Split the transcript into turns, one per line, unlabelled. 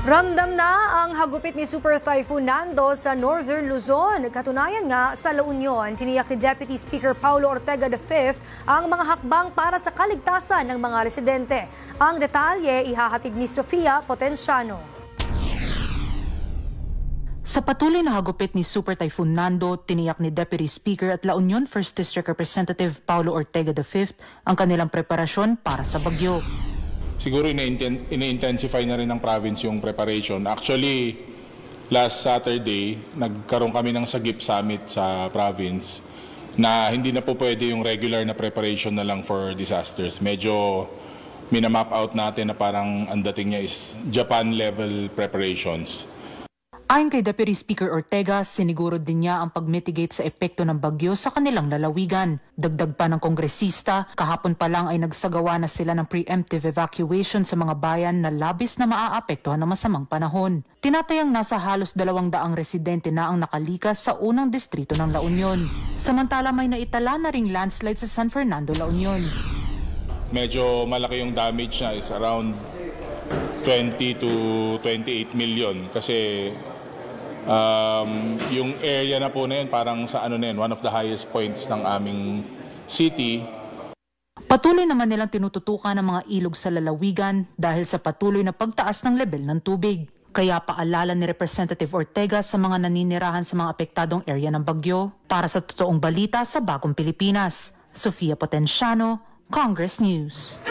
Ramdam na ang hagupit ni Super Typhoon Nando sa Northern Luzon. Katunayan nga sa La Union, tiniyak ni Deputy Speaker Paulo Ortega V ang mga hakbang para sa kaligtasan ng mga residente. Ang detalye ihahatid ni Sofia Potenciano.
Sa patuloy na hagupit ni Super Typhoon Nando, tiniyak ni Deputy Speaker at La Union 1st District Representative Paulo Ortega V ang kanilang preparasyon para sa bagyo.
Siguro ini-intensify na rin ng province yung preparation. Actually, last Saturday, nagkaroon kami ng Sagip Summit sa province na hindi na po pwede yung regular na preparation na lang for disasters. Medyo minamap out natin na parang ang dating niya is Japan-level preparations.
Ayon kay Deputy Speaker Ortega, siniguro din niya ang pag-mitigate sa epekto ng bagyo sa kanilang lalawigan. Dagdag pa ng kongresista, kahapon pa lang ay nagsagawa na sila ng preemptive evacuation sa mga bayan na labis na maaapektuhan ng masamang panahon. Tinatayang nasa halos 200 residente na ang nakalikas sa unang distrito ng La Union. Samantala may naitala na ring landslide sa San Fernando, La Union.
Medyo malaki yung damage na, is around 20 to 28 million kasi yung area na po na yun, parang sa ano na yun, one of the highest points ng aming city.
Patuloy naman nilang tinututukan ang mga ilog sa lalawigan dahil sa patuloy na pagtaas ng level ng tubig. Kaya paalala ni Representative Ortega sa mga naninirahan sa mga apektadong area ng bagyo. Para sa totoong balita sa Bagong Pilipinas, Sofia Potenciano, Congress News.